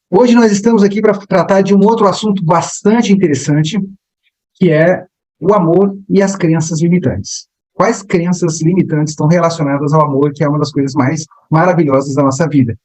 Hoje nós estamos aqui para tratar de um outro assunto bastante interessante, que é o amor e as crenças limitantes. Quais crenças limitantes estão relacionadas ao amor, que é uma das coisas mais maravilhosas da nossa vida?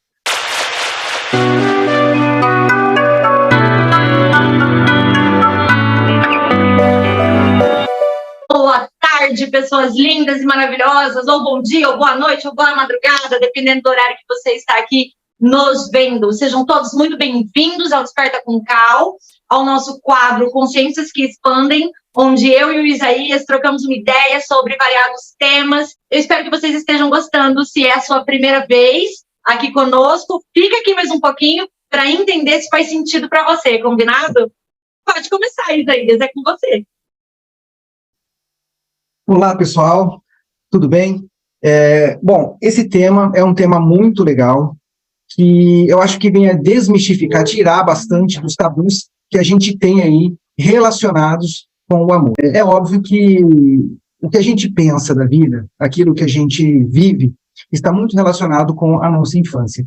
Boa tarde, pessoas lindas e maravilhosas, ou bom dia, ou boa noite, ou boa madrugada, dependendo do horário que você está aqui nos vendo. Sejam todos muito bem-vindos ao Desperta com Cal, ao nosso quadro Consciências que Expandem, onde eu e o Isaías trocamos uma ideia sobre variados temas. Eu espero que vocês estejam gostando. Se é a sua primeira vez aqui conosco, fica aqui mais um pouquinho para entender se faz sentido para você, combinado? Pode começar, Isaías, é com você. Olá, pessoal, tudo bem? Bom, esse tema é um tema muito legal, que eu acho que vem a desmistificar, tirar bastante dos tabus que a gente tem aí relacionados com o amor. É óbvio que o que a gente pensa da vida, aquilo que a gente vive, está muito relacionado com a nossa infância.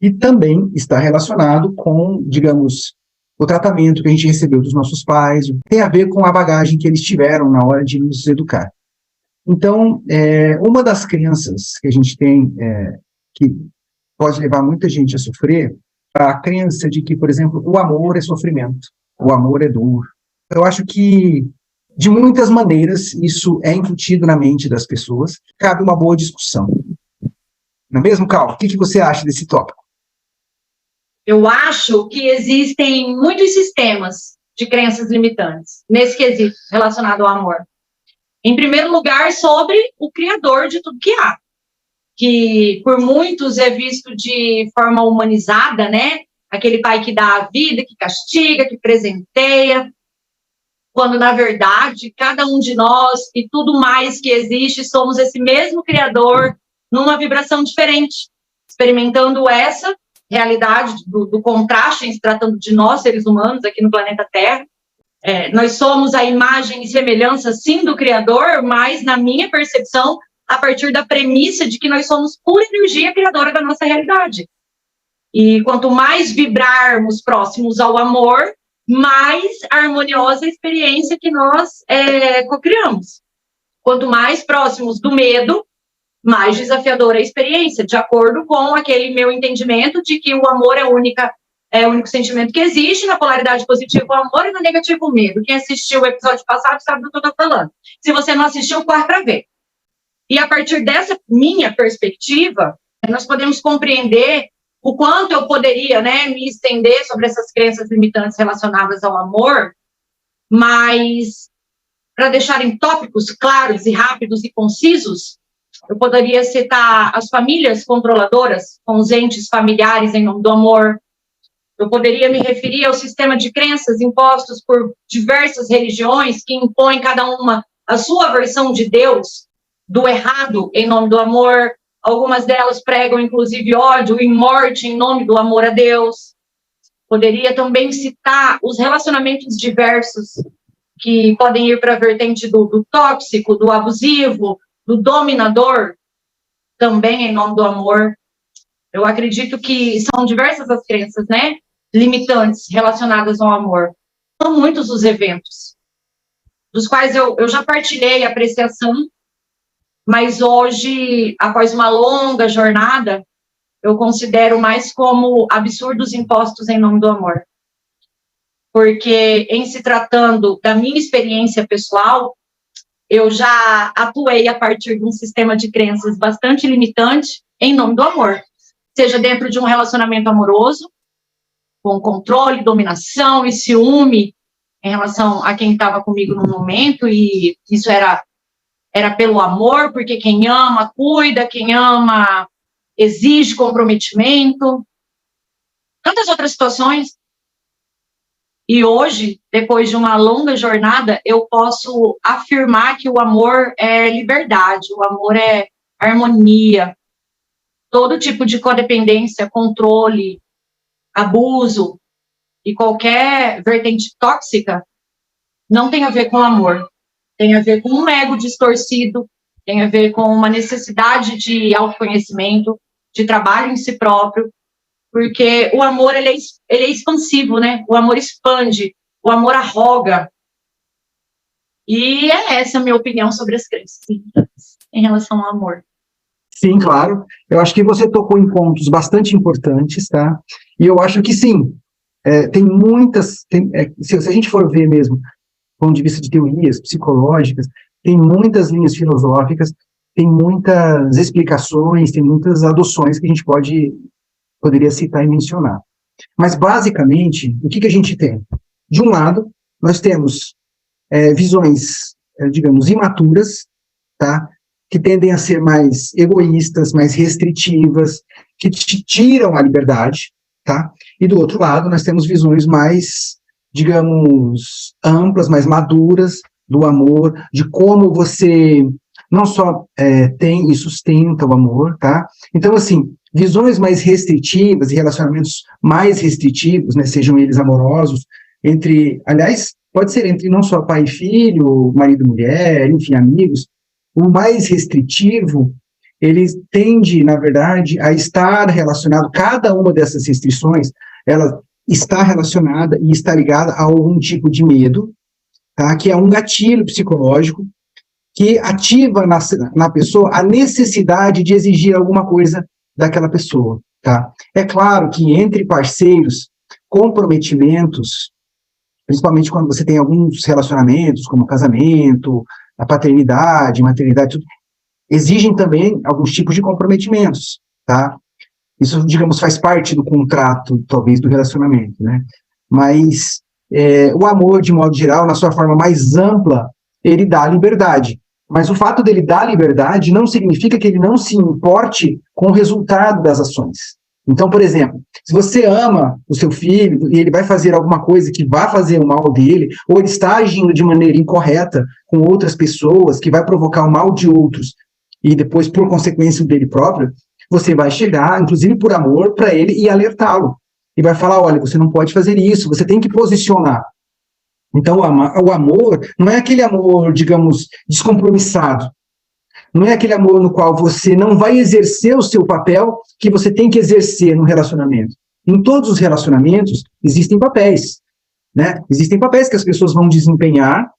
E também está relacionado com, digamos, o tratamento que a gente recebeu dos nossos pais, tem a ver com a bagagem que eles tiveram na hora de nos educar. Então, uma das crenças que a gente tem, que pode levar muita gente a sofrer, a crença de que, por exemplo, o amor é sofrimento, o amor é dor. Eu acho que, de muitas maneiras, isso é incutido na mente das pessoas, cabe uma boa discussão. Não é mesmo, Cal? O que você acha desse tópico? Eu acho que existem muitos sistemas de crenças limitantes nesse quesito relacionado ao amor. Em primeiro lugar, sobre o Criador de tudo que há, que por muitos é visto de forma humanizada, né? Aquele pai que dá a vida, que castiga, que presenteia, quando na verdade cada um de nós e tudo mais que existe somos esse mesmo Criador numa vibração diferente, experimentando essa realidade do contraste em se tratando de nós, seres humanos, aqui no planeta Terra. Nós somos a imagem e semelhança, sim, do Criador, mas, na minha percepção, a partir da premissa de que nós somos pura energia criadora da nossa realidade. E quanto mais vibrarmos próximos ao amor, mais harmoniosa a experiência que nós cocriamos. Quanto mais próximos do medo, mais desafiadora a experiência, de acordo com aquele meu entendimento de que o amor é o único sentimento que existe, na polaridade positiva o amor e na negativa o medo. Quem assistiu o episódio passado sabe do que eu estou falando. Se você não assistiu, corre para ver. E a partir dessa minha perspectiva, nós podemos compreender o quanto eu poderia, né, me estender sobre essas crenças limitantes relacionadas ao amor, mas para deixar em tópicos claros e rápidos e concisos, eu poderia citar as famílias controladoras, com os entes familiares em nome do amor. Eu poderia me referir ao sistema de crenças impostos por diversas religiões que impõem cada uma a sua versão de Deus, do errado em nome do amor. Algumas delas pregam, inclusive, ódio e morte em nome do amor a Deus. Poderia também citar os relacionamentos diversos que podem ir para a vertente do tóxico, do abusivo, do dominador, também em nome do amor. Eu acredito que são diversas as crenças, né, limitantes relacionadas ao amor. São muitos os eventos, dos quais eu já partilhei a apreciação, mas hoje, após uma longa jornada, eu considero mais como absurdos impostos em nome do amor. Porque, em se tratando da minha experiência pessoal, eu já atuei a partir de um sistema de crenças bastante limitante em nome do amor. Seja dentro de um relacionamento amoroso, com controle, dominação e ciúme em relação a quem estava comigo no momento, e isso era pelo amor, porque quem ama, cuida, quem ama, exige comprometimento. Tantas outras situações. E hoje, depois de uma longa jornada, eu posso afirmar que o amor é liberdade, o amor é harmonia. Todo tipo de codependência, controle, abuso e qualquer vertente tóxica não tem a ver com amor. Tem a ver com um ego distorcido, tem a ver com uma necessidade de autoconhecimento, de trabalho em si próprio, porque o amor, ele é expansivo, né? O amor expande, o amor arroga. E é essa a minha opinião sobre as crenças em relação ao amor. Sim, claro. Eu acho que você tocou em pontos bastante importantes, tá? E eu acho que sim, tem muitas... se a gente for ver mesmo, do ponto de vista de teorias psicológicas, tem muitas linhas filosóficas, tem muitas explicações, tem muitas adoções que a gente poderia citar e mencionar. Mas, basicamente, o que a gente tem? De um lado, nós temos visões, digamos, imaturas, tá? Que tendem a ser mais egoístas, mais restritivas, que te tiram a liberdade, tá? E do outro lado, nós temos visões mais, digamos, amplas, mais maduras do amor, de como você não só tem e sustenta o amor, tá? Então, assim, visões mais restritivas e relacionamentos mais restritivos, né, sejam eles amorosos, aliás, pode ser entre não só pai e filho, marido e mulher, enfim, amigos. O mais restritivo, ele tende, na verdade, a estar relacionado, cada uma dessas restrições, ela está relacionada e está ligada a algum tipo de medo, tá? Que é um gatilho psicológico que ativa na pessoa a necessidade de exigir alguma coisa daquela pessoa, tá? É claro que entre parceiros, comprometimentos, principalmente quando você tem alguns relacionamentos, como casamento, a paternidade, maternidade, tudo, exigem também alguns tipos de comprometimentos, tá? Isso, digamos, faz parte do contrato, talvez, do relacionamento, né? Mas o amor, de modo geral, na sua forma mais ampla, ele dá liberdade. Mas o fato dele dar liberdade não significa que ele não se importe com o resultado das ações. Então, por exemplo, se você ama o seu filho e ele vai fazer alguma coisa que vai fazer o mal dele, ou ele está agindo de maneira incorreta com outras pessoas, que vai provocar o mal de outros, e depois, por consequência, o dele próprio, você vai chegar, inclusive por amor, para ele e alertá-lo. E vai falar, olha, você não pode fazer isso, você tem que posicionar. Então, o amor não é aquele amor, digamos, descompromissado. Não é aquele amor no qual você não vai exercer o seu papel que você tem que exercer no relacionamento. Em todos os relacionamentos existem papéis, né? Existem papéis que as pessoas vão desempenhar,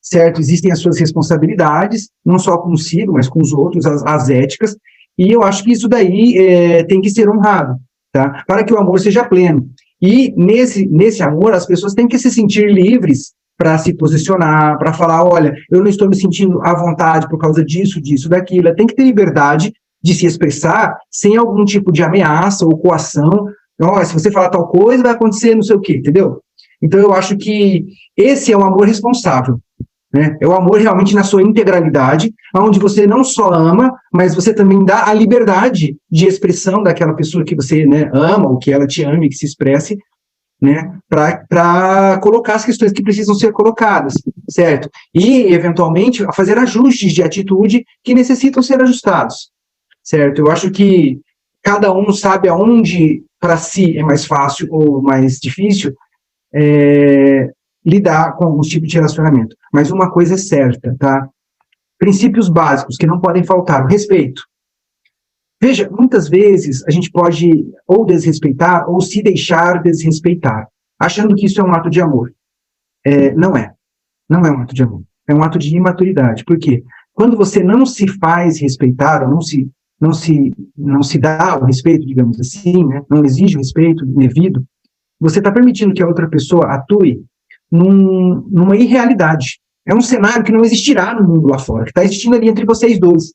certo? Existem as suas responsabilidades, não só consigo, mas com os outros, as éticas, e eu acho que isso daí tem que ser honrado, tá? Para que o amor seja pleno. E nesse amor, as pessoas têm que se sentir livres para se posicionar, para falar, olha, eu não estou me sentindo à vontade por causa disso, daquilo. Ela tem que ter liberdade de se expressar sem algum tipo de ameaça ou coação. Oh, se você falar tal coisa, vai acontecer não sei o quê, entendeu? Então, eu acho que esse é o amor responsável, né? É o amor realmente na sua integralidade, onde você não só ama, mas você também dá a liberdade de expressão daquela pessoa que você, né, ama, ou que ela te ame, que se expresse, né, para colocar as questões que precisam ser colocadas, certo? E, eventualmente, fazer ajustes de atitude que necessitam ser ajustados, certo? Eu acho que cada um sabe aonde, para si, é mais fácil ou mais difícil lidar com alguns tipos de relacionamento. Mas uma coisa é certa, tá? Princípios básicos que não podem faltar: o respeito. Veja, muitas vezes a gente pode ou desrespeitar ou se deixar desrespeitar, achando que isso é um ato de amor. Não é. Não é um ato de amor. É um ato de imaturidade. Por quê? Quando você não se faz respeitar, ou não se dá o respeito, digamos assim, né? Não exige o respeito devido, você está permitindo que a outra pessoa atue numa irrealidade. É um cenário que não existirá no mundo lá fora, que está existindo ali entre vocês dois.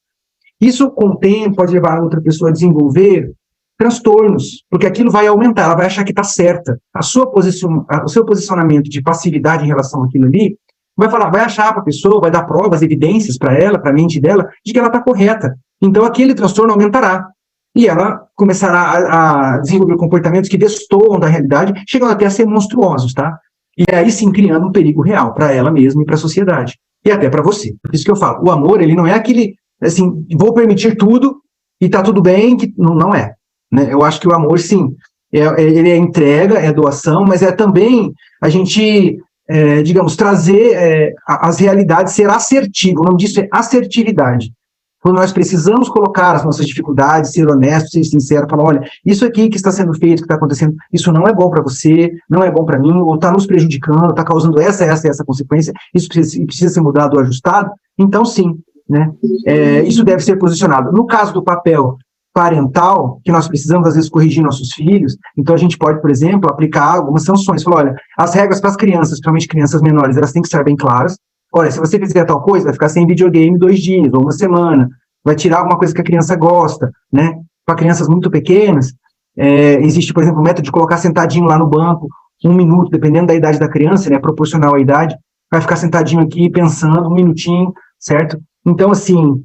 Isso, com o tempo, pode levar a outra pessoa a desenvolver transtornos, porque aquilo vai aumentar, ela vai achar que está certa. O seu posicionamento de passividade em relação àquilo ali, vai achar para a pessoa, vai dar provas, evidências para ela, para a mente dela, de que ela está correta. Então, aquele transtorno aumentará. E ela começará a desenvolver comportamentos que destoam da realidade, chegando até a ser monstruosos, tá? E aí sim criando um perigo real para ela mesma e para a sociedade. E até para você. Por isso que eu falo, o amor, ele não é aquele, assim, vou permitir tudo e tá tudo bem, que não é. Né? Eu acho que o amor, sim, ele é entrega, é doação, mas é também a gente, digamos, trazer as realidades, ser assertivo. O nome disso é assertividade. quando nós precisamos colocar as nossas dificuldades, ser honesto, ser sincero, falar, olha, isso aqui que está sendo feito, que está acontecendo, isso não é bom para você, não é bom para mim, ou está nos prejudicando, está causando essa consequência, isso precisa ser mudado ou ajustado, então sim, né? Isso deve ser posicionado. No caso do papel parental, que nós precisamos, às vezes, corrigir nossos filhos, então a gente pode, por exemplo, aplicar algumas sanções, falar, olha, as regras para as crianças, principalmente crianças menores, elas têm que estar bem claras. Olha, se você fizer tal coisa, vai ficar sem videogame 2 dias ou uma semana, vai tirar alguma coisa que a criança gosta, né? Para crianças muito pequenas, existe, por exemplo, o método de colocar sentadinho lá no banco, 1 minuto, dependendo da idade da criança, né? Proporcional à idade, vai ficar sentadinho aqui pensando 1 minutinho, certo? Então, assim,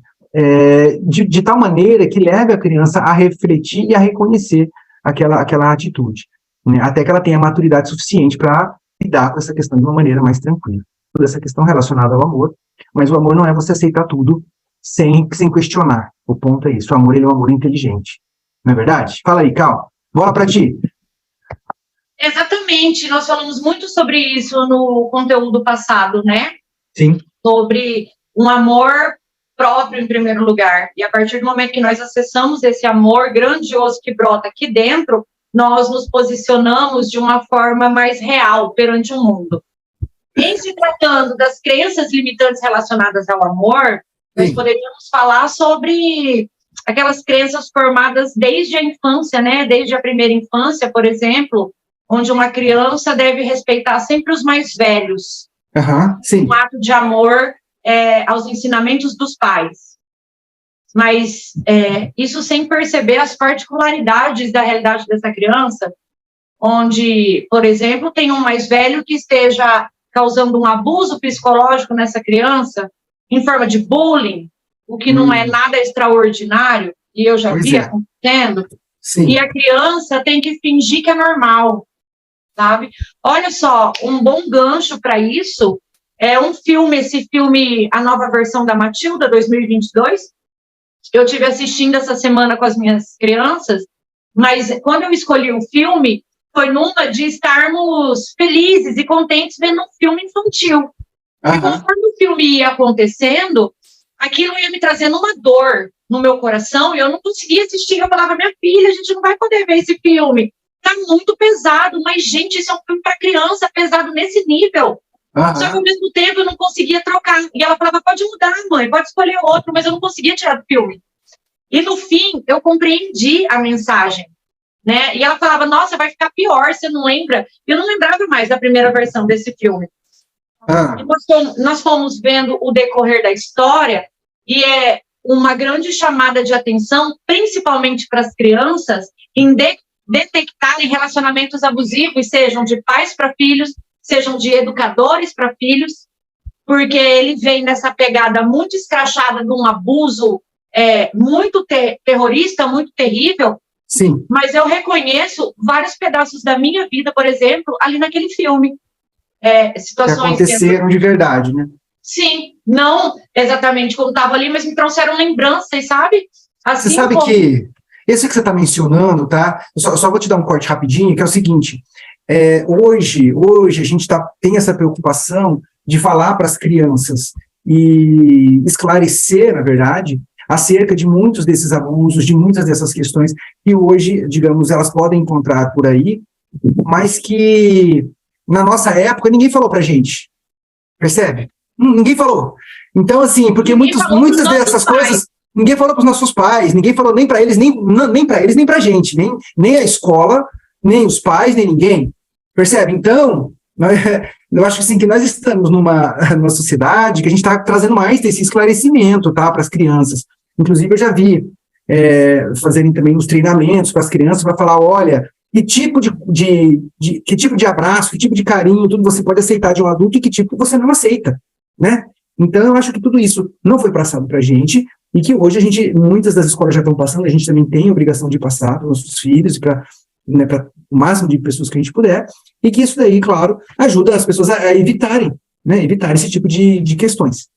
de tal maneira que leve a criança a refletir e a reconhecer aquela atitude, né? Até que ela tenha maturidade suficiente para lidar com essa questão de uma maneira mais tranquila. Toda essa questão relacionada ao amor, mas o amor não é você aceitar tudo sem questionar. O ponto é isso, o amor ele é um amor inteligente. Não é verdade? Fala aí, Cal. Bola para ti. Exatamente, nós falamos muito sobre isso no conteúdo passado, né? Sim. Sobre um amor próprio em primeiro lugar. E a partir do momento que nós acessamos esse amor grandioso que brota aqui dentro, nós nos posicionamos de uma forma mais real perante o mundo. Em se tratando das crenças limitantes relacionadas ao amor, nós poderíamos falar sobre aquelas crenças formadas desde a infância, né? Desde a primeira infância, por exemplo, onde uma criança deve respeitar sempre os mais velhos. Sim. Um ato de amor aos ensinamentos dos pais. Mas isso sem perceber as particularidades da realidade dessa criança, onde, por exemplo, tem um mais velho que esteja causando um abuso psicológico nessa criança, em forma de bullying, o que não é nada extraordinário, e eu já vi acontecendo, e a criança tem que fingir que é normal, sabe? Olha só, um bom gancho para isso é um filme, esse filme, a nova versão da Matilda, 2022, eu estive assistindo essa semana com as minhas crianças, mas quando eu escolhi o filme, foi numa de estarmos felizes e contentes vendo um filme infantil. E conforme o filme ia acontecendo, aquilo ia me trazendo uma dor no meu coração e eu não conseguia assistir. Eu falava, minha filha, a gente não vai poder ver esse filme. Tá muito pesado, mas, gente, isso é um filme para criança, pesado nesse nível. Só que, ao mesmo tempo, eu não conseguia trocar. E ela falava, pode mudar, mãe, pode escolher outro, mas eu não conseguia tirar do filme. E, no fim, eu compreendi a mensagem. Né? E ela falava, nossa, vai ficar pior, você não lembra? Eu não lembrava mais da primeira versão desse filme. E nós fomos vendo o decorrer da história e é uma grande chamada de atenção, principalmente para as crianças, em detectarem relacionamentos abusivos, sejam de pais para filhos, sejam de educadores para filhos, porque ele vem nessa pegada muito escrachada de um abuso muito terrorista, muito terrível. Sim. Mas eu reconheço vários pedaços da minha vida, por exemplo, ali naquele filme. Situações que aconteceram de verdade, né? Sim, não exatamente como estava ali, mas me trouxeram lembranças, sabe? Assim, você sabe que esse que você está mencionando, tá? Só vou te dar um corte rapidinho, que é o seguinte, hoje a gente tem essa preocupação de falar para as crianças e esclarecer, na verdade, acerca de muitos desses abusos, de muitas dessas questões que hoje, digamos, elas podem encontrar por aí, mas que na nossa época ninguém falou pra gente, percebe? Ninguém falou. Então, assim, porque muitas dessas coisas, ninguém falou para os nossos pais, ninguém falou nem para eles, nem para eles, nem para a gente, nem a escola, nem os pais, nem ninguém, percebe? Então, eu acho assim, que nós estamos numa sociedade que a gente está trazendo mais desse esclarecimento, tá, para as crianças. Inclusive, eu já vi fazerem também uns treinamentos para as crianças para falar, olha, que tipo de abraço, que tipo de carinho, tudo você pode aceitar de um adulto e que tipo você não aceita, né? Então, eu acho que tudo isso não foi passado para a gente e que hoje muitas das escolas já estão passando, a gente também tem a obrigação de passar para os nossos filhos e para o máximo de pessoas que a gente puder, e que isso daí, claro, ajuda as pessoas a evitarem esse tipo de questões.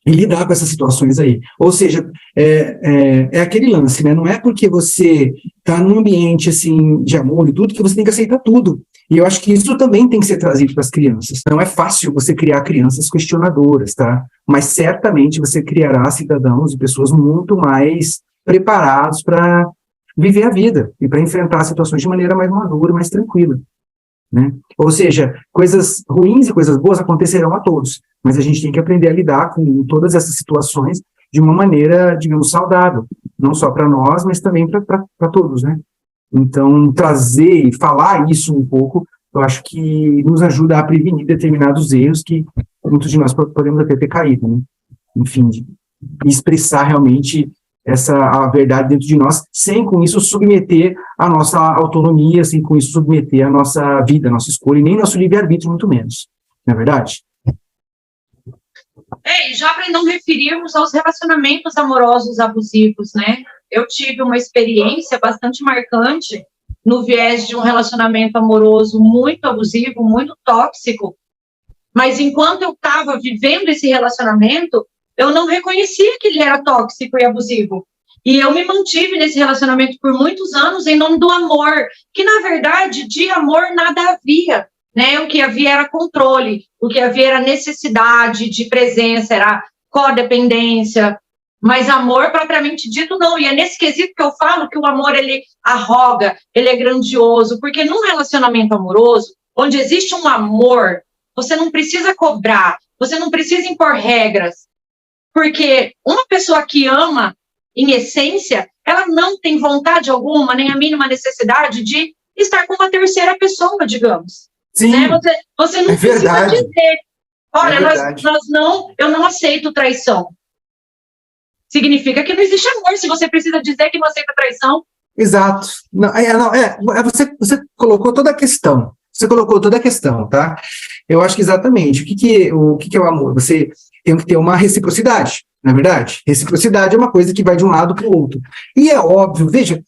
e lidar com essas situações aí. Ou seja, é aquele lance, né? Não é porque você está num ambiente, assim, de amor e tudo, que você tem que aceitar tudo. E eu acho que isso também tem que ser trazido para as crianças. Não é fácil você criar crianças questionadoras, tá? Mas certamente você criará cidadãos e pessoas muito mais preparados para viver a vida e para enfrentar situações de maneira mais madura, mais tranquila, né? Ou seja, coisas ruins e coisas boas acontecerão a todos, mas a gente tem que aprender a lidar com todas essas situações de uma maneira, digamos, saudável, não só para nós, mas também para todos, né? Então, trazer e falar isso um pouco, eu acho que nos ajuda a prevenir determinados erros que muitos de nós podemos até ter caído, né? Enfim, de expressar realmente a verdade dentro de nós, sem com isso submeter a nossa autonomia, sem com isso submeter a nossa vida, a nossa escolha, e nem nosso livre-arbítrio, muito menos. Não é verdade? E já para não referirmos aos relacionamentos amorosos abusivos, né? Eu tive uma experiência bastante marcante no viés de um relacionamento amoroso muito abusivo, muito tóxico, mas enquanto eu estava vivendo esse relacionamento, eu não reconhecia que ele era tóxico e abusivo. E eu me mantive nesse relacionamento por muitos anos em nome do amor, que, na verdade, de amor nada havia, né? O que havia era controle, o que havia era necessidade de presença, era codependência, mas amor, propriamente dito, não. E é nesse quesito que eu falo que o amor, ele arroga, ele é grandioso, porque num relacionamento amoroso, onde existe um amor, você não precisa cobrar, você não precisa impor regras, porque uma pessoa que ama, em essência, ela não tem vontade alguma, nem a mínima necessidade de estar com uma terceira pessoa, digamos. Sim, né? Você não precisa dizer, olha, eu não aceito traição. Significa que não existe amor, se você precisa dizer que não aceita traição. Exato. Você colocou toda a questão. Você colocou toda a questão, tá? Eu acho que exatamente. O que é o amor? Você tem que ter uma reciprocidade, não é verdade? Reciprocidade é uma coisa que vai de um lado para o outro. E é óbvio, veja,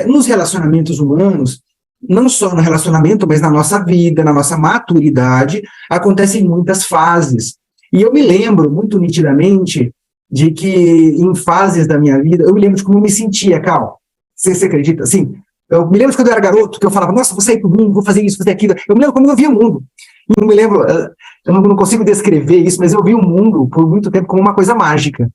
nos relacionamentos humanos, não só no relacionamento, mas na nossa vida, na nossa maturidade, acontecem muitas fases. E eu me lembro muito nitidamente de que em fases da minha vida, eu me lembro de como eu me sentia, Cal. Você acredita? Assim, eu me lembro de quando eu era garoto, que eu falava, nossa, vou sair pro mundo, vou fazer isso, fazer aquilo. Eu me lembro como eu via o mundo. E eu me lembro, eu não consigo descrever isso, mas eu vi o mundo por muito tempo como uma coisa mágica.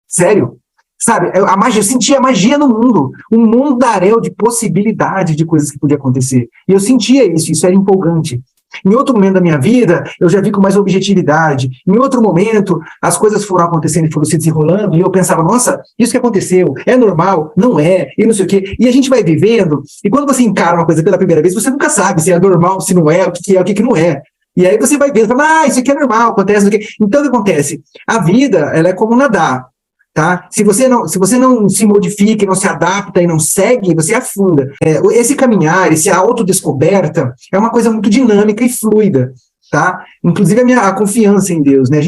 Sério. Sabe, eu sentia magia no mundo, um mundaréu de possibilidades de coisas que podiam acontecer. E eu sentia isso era empolgante. Em outro momento da minha vida, eu já vi com mais objetividade. Em outro momento, as coisas foram acontecendo e foram se desenrolando, e eu pensava, nossa, isso que aconteceu, é normal? Não é, e não sei o quê. E a gente vai vivendo, e quando você encara uma coisa pela primeira vez, você nunca sabe se é normal, se não é, o que é, o que não é. E aí você vai vendo, fala, isso aqui é normal, acontece, o que. Então, o que acontece? A vida, ela é como nadar. Tá? Se você não se modifica, não se adapta e não segue, você afunda. Esse caminhar, essa autodescoberta é uma coisa muito dinâmica e fluida, tá? Inclusive a confiança em Deus, né?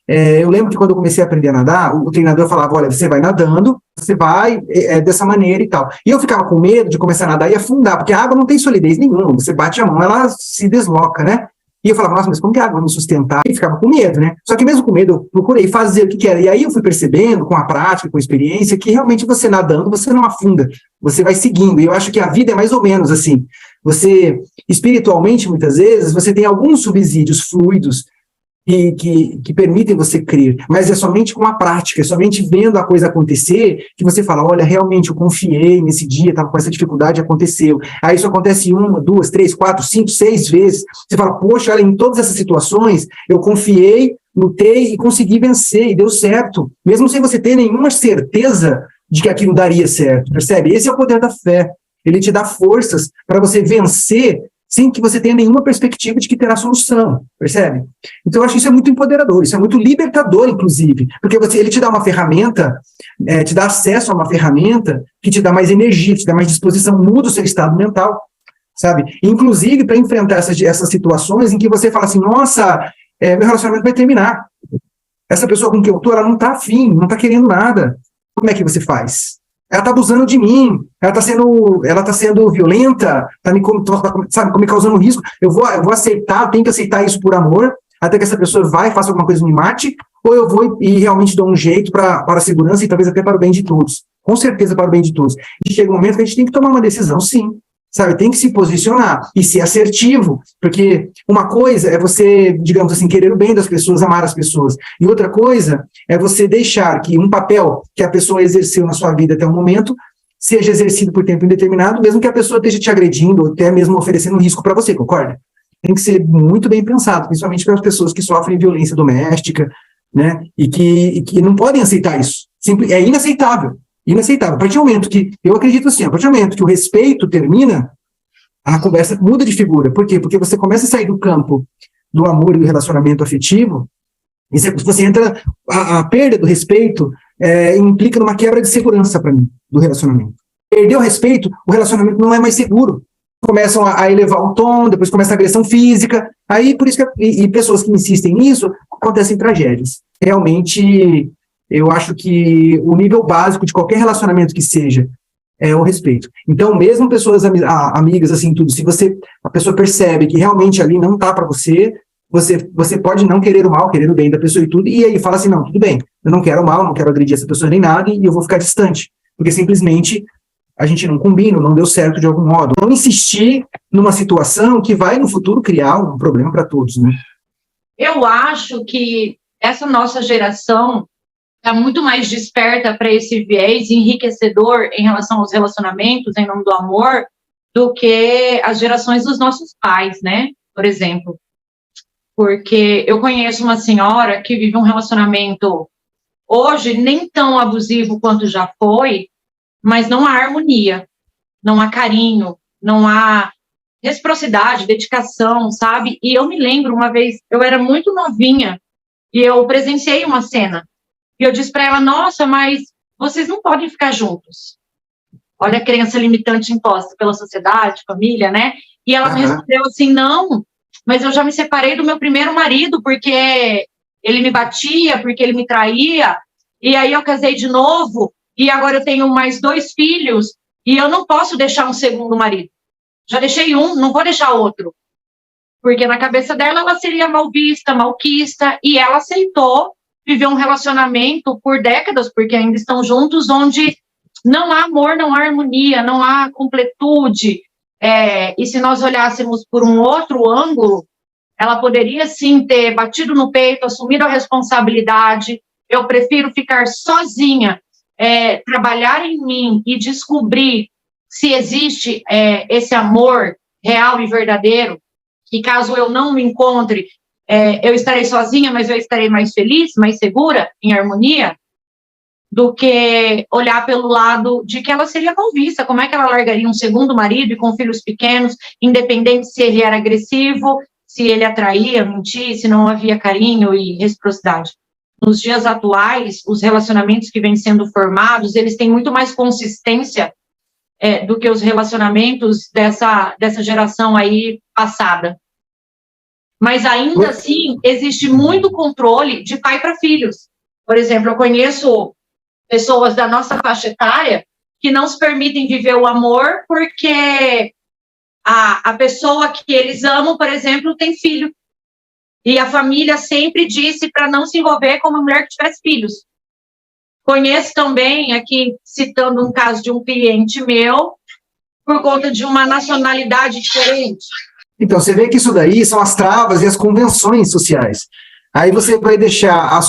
Eu lembro que quando eu comecei a aprender a nadar, o treinador falava, olha, você vai nadando, você vai dessa maneira e tal. E eu ficava com medo de começar a nadar e afundar, porque a água não tem solidez nenhuma, você bate a mão, ela se desloca, né? E eu falava, nossa, mas como que a água vai me sustentar? E ficava com medo, né? Só que mesmo com medo, eu procurei fazer o que era. E aí eu fui percebendo, com a prática, com a experiência, que realmente você nadando, você não afunda, você vai seguindo. E eu acho que a vida é mais ou menos assim. Você, espiritualmente, muitas vezes, você tem alguns subsídios fluidos que permitem você crer, mas é somente com a prática, é somente vendo a coisa acontecer que você fala, olha, realmente eu confiei nesse dia, estava com essa dificuldade, aconteceu. Aí isso acontece 1, 2, 3, 4, 5, 6 vezes. Você fala, poxa, olha, em todas essas situações eu confiei, lutei e consegui vencer, e deu certo, mesmo sem você ter nenhuma certeza de que aquilo daria certo, percebe? Esse é o poder da fé, ele te dá forças para você vencer sem que você tenha nenhuma perspectiva de que terá solução, percebe? Então, eu acho que isso é muito empoderador, isso é muito libertador, inclusive, porque ele te dá uma ferramenta, te dá acesso a uma ferramenta que te dá mais energia, te dá mais disposição, muda o seu estado mental, sabe? Inclusive, para enfrentar essas situações em que você fala assim, nossa, meu relacionamento vai terminar. Essa pessoa com quem eu estou, ela não está afim, não está querendo nada. Como é que você faz? Ela está abusando de mim, ela está sendo violenta, está me causando risco. Eu vou aceitar, eu tenho que aceitar isso por amor, até que essa pessoa vai, faça alguma coisa e me mate, ou eu vou e realmente dou um jeito para a segurança e talvez até para o bem de todos. Com certeza para o bem de todos. E chega um momento que a gente tem que tomar uma decisão, sim. Sabe, tem que se posicionar e ser assertivo, porque uma coisa é você, digamos assim, querer o bem das pessoas, amar as pessoas, e outra coisa é você deixar que um papel que a pessoa exerceu na sua vida até o momento seja exercido por tempo indeterminado, mesmo que a pessoa esteja te agredindo ou até mesmo oferecendo risco para você, concorda? Tem que ser muito bem pensado, principalmente para as pessoas que sofrem violência doméstica, né, e que não podem aceitar isso. É inaceitável. Inaceitável. A partir do momento que, eu acredito assim, a partir do momento que o respeito termina, a conversa muda de figura. Por quê? Porque você começa a sair do campo do amor e do relacionamento afetivo, e você entra, a perda do respeito implica numa quebra de segurança para mim, do relacionamento. Perdeu o respeito, o relacionamento não é mais seguro. Começam a elevar o tom, depois começa a agressão física, aí por isso que, e pessoas que insistem nisso, acontecem tragédias. Realmente, eu acho que o nível básico de qualquer relacionamento que seja é o respeito. Então, mesmo pessoas amigas, assim, tudo, se a pessoa percebe que realmente ali não tá para você pode não querer o mal, querer o bem da pessoa e tudo, e aí fala assim, não, tudo bem, eu não quero o mal, não quero agredir essa pessoa nem nada, e eu vou ficar distante, porque simplesmente a gente não combina, não deu certo de algum modo. Não insistir numa situação que vai, no futuro, criar um problema para todos, né? Eu acho que essa nossa geração está muito mais desperta para esse viés enriquecedor em relação aos relacionamentos, em nome do amor, do que as gerações dos nossos pais, né? Por exemplo. Porque eu conheço uma senhora que vive um relacionamento hoje nem tão abusivo quanto já foi, mas não há harmonia, não há carinho, não há reciprocidade, dedicação, sabe? E eu me lembro uma vez, eu era muito novinha e eu presenciei uma cena. E eu disse para ela, nossa, mas vocês não podem ficar juntos. Olha a crença limitante imposta pela sociedade, família, né? E ela me respondeu assim, não, mas eu já me separei do meu primeiro marido porque ele me batia, porque ele me traía, e aí eu casei de novo, e agora eu tenho mais 2 filhos, e eu não posso deixar um segundo marido. Já deixei um, não vou deixar outro. Porque na cabeça dela, ela seria mal vista, malquista, e ela aceitou viver um relacionamento por décadas, porque ainda estão juntos, onde não há amor, não há harmonia, não há completude. E se nós olhássemos por um outro ângulo, ela poderia sim ter batido no peito, assumido a responsabilidade. Eu prefiro ficar sozinha, trabalhar em mim e descobrir se existe esse amor real e verdadeiro, que caso eu não me encontre, eu estarei sozinha, mas eu estarei mais feliz, mais segura, em harmonia, do que olhar pelo lado de que ela seria mal vista. Como é que ela largaria um segundo marido e com filhos pequenos, independente se ele era agressivo, se ele atraía, mentia, se não havia carinho e reciprocidade. Nos dias atuais, os relacionamentos que vêm sendo formados, eles têm muito mais consistência do que os relacionamentos dessa geração aí passada. Mas ainda assim, existe muito controle de pai para filhos. Por exemplo, eu conheço pessoas da nossa faixa etária que não se permitem viver o amor porque a pessoa que eles amam, por exemplo, tem filho. E a família sempre disse para não se envolver com uma mulher que tivesse filhos. Conheço também, aqui citando um caso de um cliente meu, por conta de uma nacionalidade diferente. Então, você vê que isso daí são as travas e as convenções sociais. Aí você vai deixar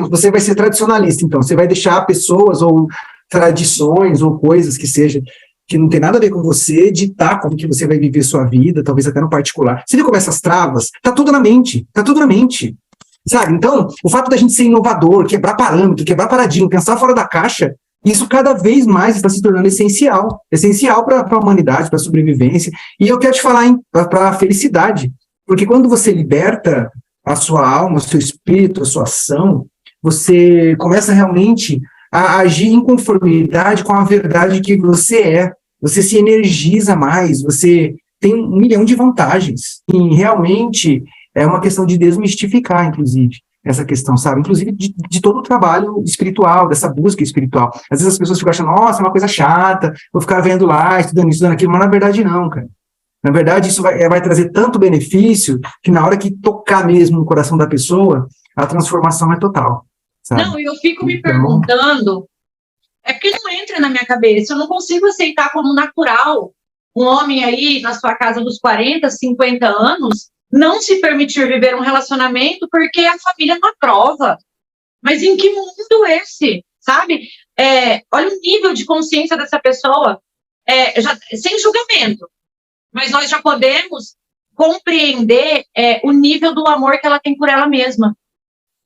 você vai ser tradicionalista, então, você vai deixar pessoas ou tradições ou coisas que seja, que não tem nada a ver com você, ditar como que você vai viver sua vida, talvez até no particular. Você vê como essas travas, tá tudo na mente, sabe? Então, o fato da gente ser inovador, quebrar parâmetro, quebrar paradigma, pensar fora da caixa, isso cada vez mais está se tornando essencial para a humanidade, para a sobrevivência. E eu quero te falar para a felicidade, porque quando você liberta a sua alma, o seu espírito, a sua ação, você começa realmente a agir em conformidade com a verdade que você é. Você se energiza mais, você tem 1 milhão de vantagens. E realmente é uma questão de desmistificar, inclusive, essa questão, sabe? Inclusive de todo o trabalho espiritual, dessa busca espiritual. Às vezes as pessoas ficam achando, nossa, é uma coisa chata, vou ficar vendo lá, estudando isso, estudando aquilo, mas na verdade não, cara. Na verdade, isso vai trazer tanto benefício que na hora que tocar mesmo no coração da pessoa, a transformação é total, sabe? Não, eu fico me perguntando, é porque não entra na minha cabeça, eu não consigo aceitar como natural um homem aí na sua casa dos 40, 50 anos não se permitir viver um relacionamento porque a família não aprova. Mas em que mundo esse, sabe? Olha o nível de consciência dessa pessoa, sem julgamento, mas nós já podemos compreender o nível do amor que ela tem por ela mesma.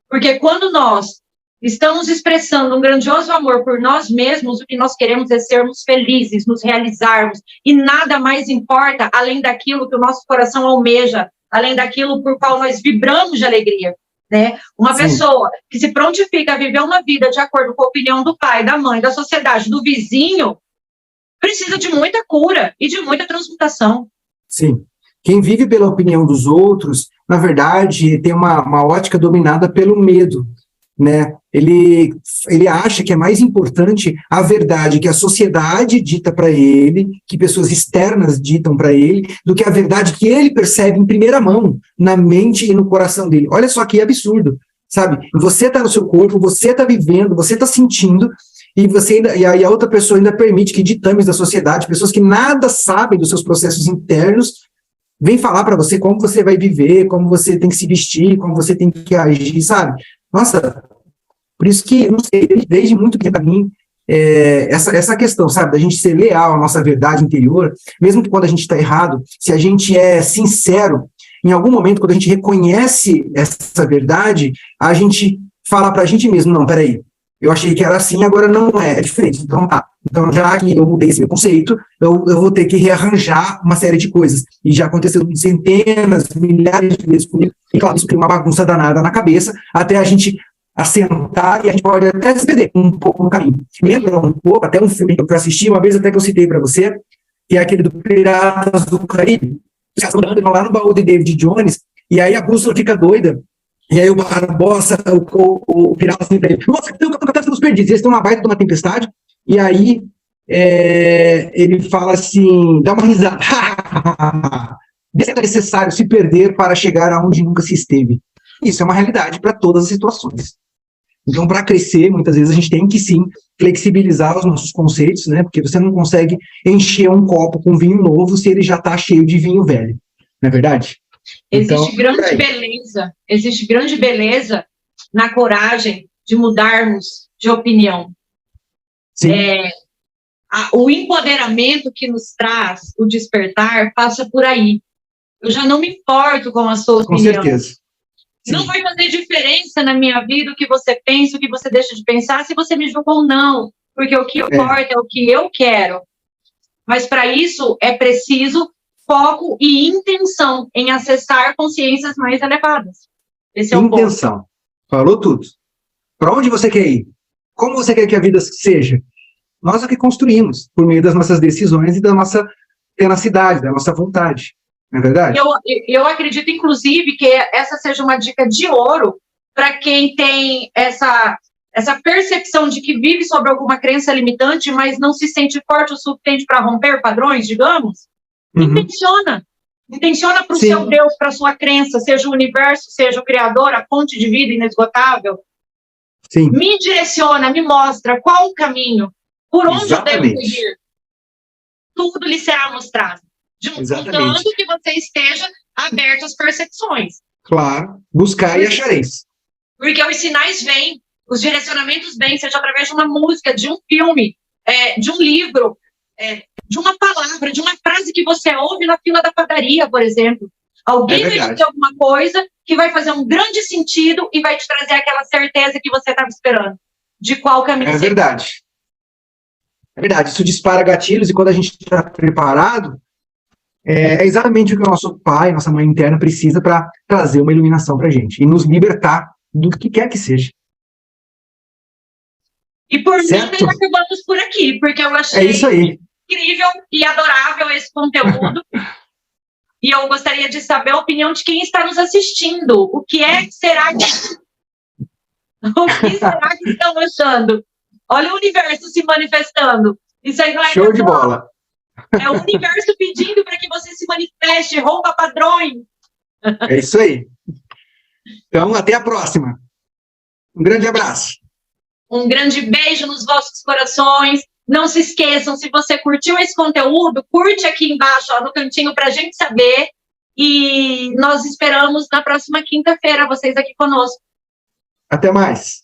Porque quando nós estamos expressando um grandioso amor por nós mesmos, o que nós queremos é sermos felizes, nos realizarmos, e nada mais importa além daquilo que o nosso coração almeja, além daquilo por qual nós vibramos de alegria, né? Uma Sim. pessoa que se prontifica a viver uma vida de acordo com a opinião do pai, da mãe, da sociedade, do vizinho, precisa de muita cura e de muita transmutação. Sim. Quem vive pela opinião dos outros, na verdade, tem uma ótica dominada pelo medo, né? Ele acha que é mais importante a verdade que a sociedade dita para ele, que pessoas externas ditam para ele, do que a verdade que ele percebe em primeira mão, na mente e no coração dele. Olha só que absurdo, sabe? Você está no seu corpo, você está vivendo, você está sentindo, e a outra pessoa ainda permite que ditames da sociedade, pessoas que nada sabem dos seus processos internos, vem falar para você como você vai viver, como você tem que se vestir, como você tem que agir, sabe? Nossa, por isso que, eu não sei, desde muito tempo para mim, essa questão, sabe, da gente ser leal à nossa verdade interior, mesmo que quando a gente está errado, se a gente é sincero, em algum momento, quando a gente reconhece essa verdade, a gente fala para a gente mesmo, não, peraí, eu achei que era assim, agora não é diferente. Então, tá. Então, já que eu mudei esse meu conceito, eu vou ter que rearranjar uma série de coisas. E já aconteceu centenas, milhares de vezes comigo. E, claro, isso cria uma bagunça danada na cabeça, até a gente assentar, e a gente pode até se perder um pouco no caminho. Lembra um pouco, até um filme que eu assisti, uma vez até que eu citei para você, que é aquele do Piratas do Caribe. Os caras estão lá no baú de David Jones, e aí a bússola fica doida. E aí o Barbosa, o pirata assim pra ele, nossa, tem um catástrofe dos perdidos. Eles estão numa baita de uma tempestade, e aí ele fala assim, dá uma risada. É necessário se perder para chegar aonde nunca se esteve. Isso é uma realidade para todas as situações. Então, para crescer, muitas vezes a gente tem que, sim, flexibilizar os nossos conceitos, né? Porque você não consegue encher um copo com vinho novo se ele já está cheio de vinho velho. Não é verdade? Existe grande beleza na coragem de mudarmos de opinião. Sim. O empoderamento que nos traz o despertar passa por aí. Eu já não me importo com a sua opinião. Com certeza. Sim. Não vai fazer diferença na minha vida o que você pensa, o que você deixa de pensar, se você me julga ou não. Porque o que importa é o que eu quero. Mas para isso é preciso foco e intenção em acessar consciências mais elevadas. Esse é o ponto. Intenção. Falou tudo. Para onde você quer ir? Como você quer que a vida seja? Nós é que construímos, por meio das nossas decisões e da nossa tenacidade, da nossa vontade. Não é verdade? Eu acredito, inclusive, que essa seja uma dica de ouro para quem tem essa percepção de que vive sobre alguma crença limitante, mas não se sente forte o suficiente para romper padrões, digamos. Intenciona para o seu Deus, para a sua crença, seja o universo, seja o Criador, a fonte de vida inesgotável. Sim. Me direciona, me mostra qual o caminho, por onde eu devo seguir. Tudo lhe será mostrado. Contanto que você esteja aberto às percepções. Claro, buscar e achareis. Porque os sinais vêm, os direcionamentos vêm, seja através de uma música, de um filme, de um livro, de uma palavra, de uma frase que você ouve na fila da padaria, por exemplo. Alguém vai dizer alguma coisa que vai fazer um grande sentido e vai te trazer aquela certeza que você estava esperando. De qual caminho você... verdade. É verdade, isso dispara gatilhos e quando a gente está preparado, é exatamente o que o nosso pai, nossa mãe interna precisa para trazer uma iluminação para a gente e nos libertar do que quer que seja. E por mim, nós acabamos por aqui, porque eu achei incrível e adorável esse conteúdo. E eu gostaria de saber a opinião de quem está nos assistindo. O que será que estão achando? Olha o universo se manifestando. Isso aí não é show de bola. É o universo pedindo para que você se manifeste, rompa padrões. É isso aí. Então, até a próxima. Um grande abraço. Um grande beijo nos vossos corações. Não se esqueçam, se você curtiu esse conteúdo, curte aqui embaixo, ó, no cantinho, para a gente saber. E nós esperamos na próxima quinta-feira vocês aqui conosco. Até mais.